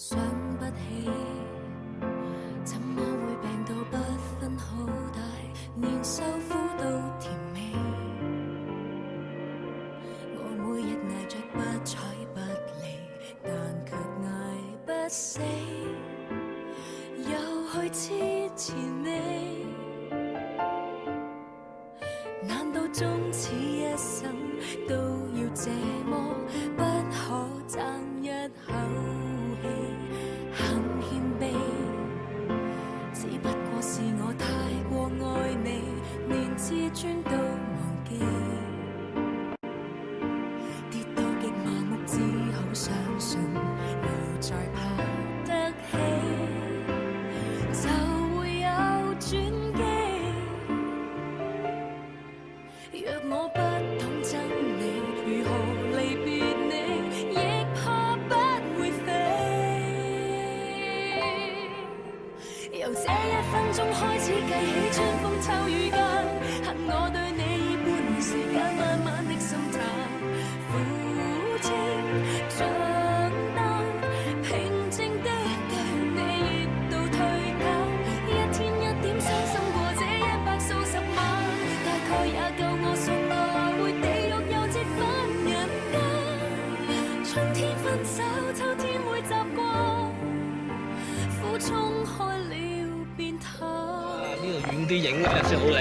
想不起，怎麼會病到不分好歹，連受苦都甜美。我每日捱着不睬不理，但卻捱不死，又去痴纏你。難道終此一生都要這麼不可爭一口氣？很謙卑，只不過是我太過愛你，連自尊都忘記。跌到極麻木，只好相信又再爬得起，就會有轉機。若我不懂憎你，如何離別你，亦怕不會飛。由這一分鐘開始計起，春風秋雨間，恨我對你以半年時間慢慢的心淡。苦情像燈，平靜的對你熱度退減，一天一點傷心過這100數十晚，大概也夠我送我來回地獄又折返人間。春天分手，秋天會習慣，苦衝開了變淡。呢度遠啲影咧先好靚。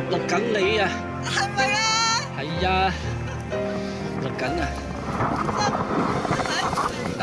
錄緊你啊！係咪啊？係啊，錄緊啊！嗱。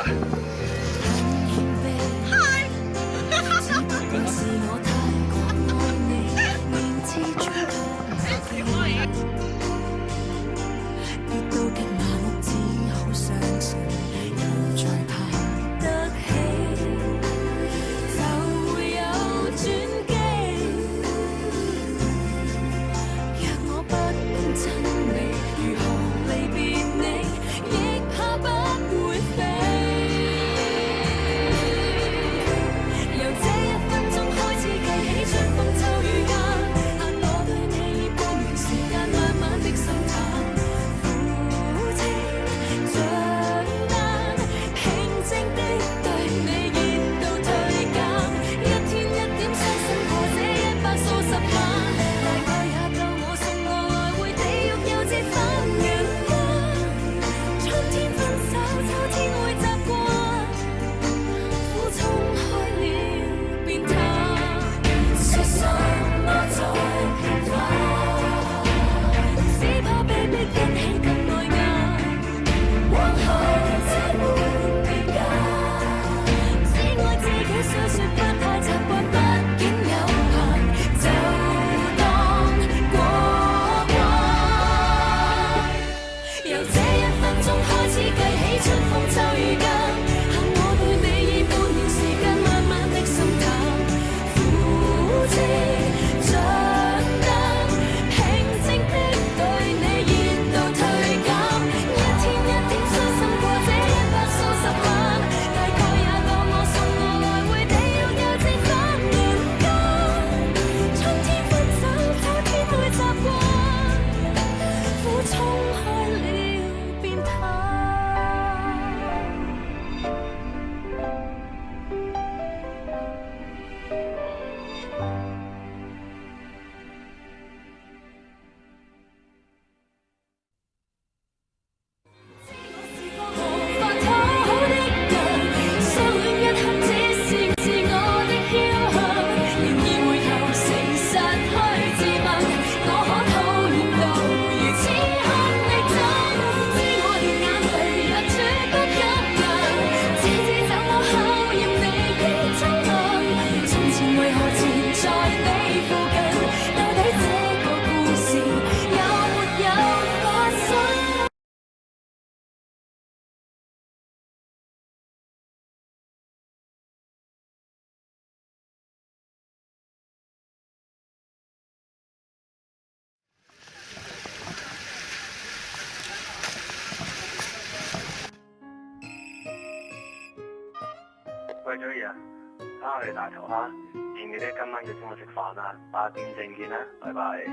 喂 Joey 啊，睇下我哋大頭蝦，記唔記得今晚要請我食飯啊？8點正見啦，拜拜。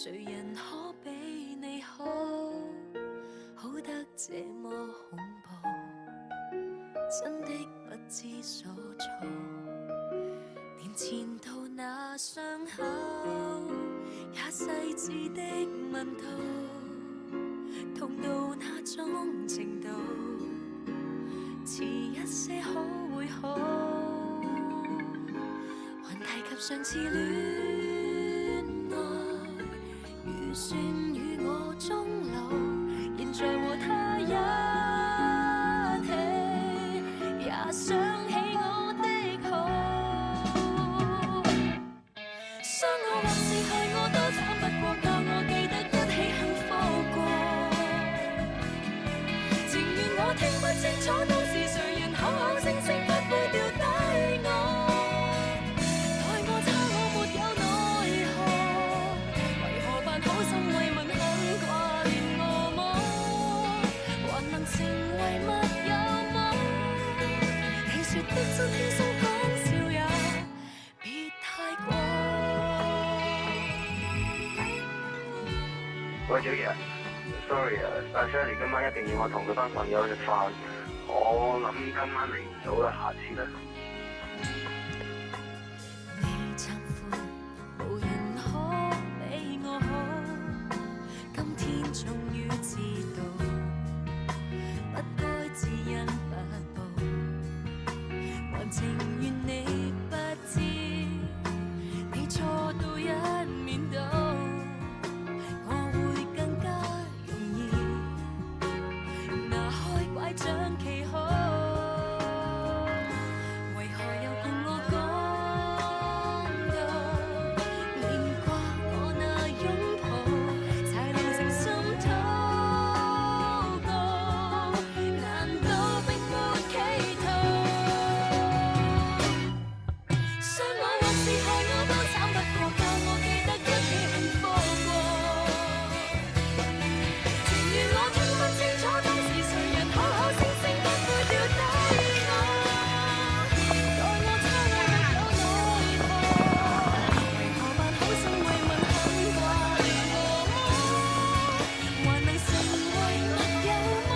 誰人可比你好，好得這麼恐怖，真的不知所措，連前度那傷口也細緻的問到，痛到那種程度，遲一些可會好，還提及上次戀愛，預算與我終老，現在和他一起，也想起我的好，傷我或是害我都慘不過，教我記得一起幸福過，情願我聽不清楚當時誰人口口聲聲不會掉低我，待我差我沒有奈何，為何扮好心慰問很掛念我麼？還能成為密友麼？你說的真輕鬆講笑也別太過。喂，小儀啊，sorry 啊，阿 Shelly 今晚一定要我同佢班朋友食飯，我諗今晚嚟唔到啦，下次啦。你撐闊，無人可比我好，今天終於知道，不該只因不報，還情願你不知，你錯到一面倒，我會更加容易拿開拐杖祈好，為何又共我講到，連掛我那擁抱，才能誠心禱告，難道並沒企圖？傷我或是害我都慘不過，教我記得一起幸福過，情願我聽不清楚當時誰人口口聲聲不會掉低我，待我差我沒有奈何，為何扮好心慰問很掛念我麼？還能成為密友麼？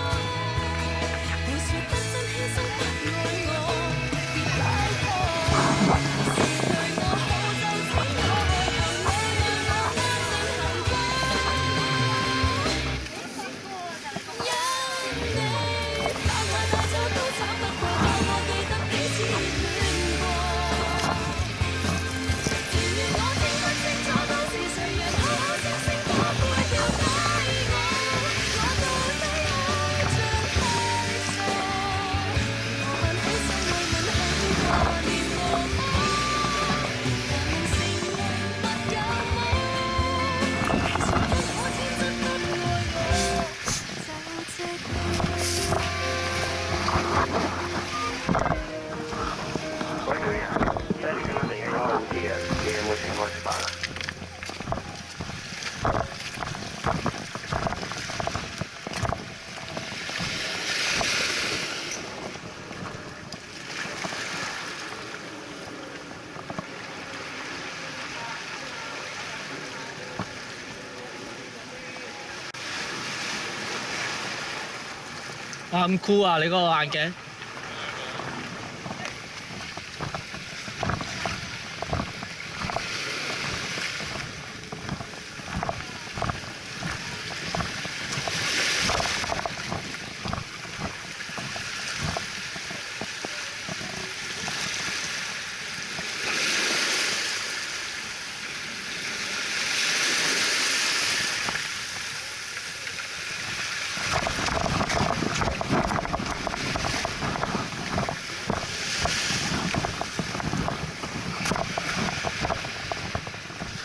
你說得真輕鬆不愛我，別擺拖，是對我好就請我愛，求你讓我安靜行過。因你犯下大錯都慘不過，教我記得彼此熱戀過，情願我聽不清楚當時誰人口口聲聲不會掉低我，我到底愛像太傻，何扮好心慰問很掛念我麼？還能成為密友麼？其實不可天真不愛我，就這句。喂，小儀啊，Shelly 今晚突然間應該好啲嘅，你有冇請我食飯啊？哇咁酷啊！你嗰個眼鏡。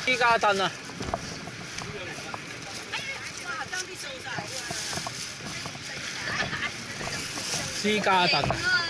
私家凳啊！私家凳。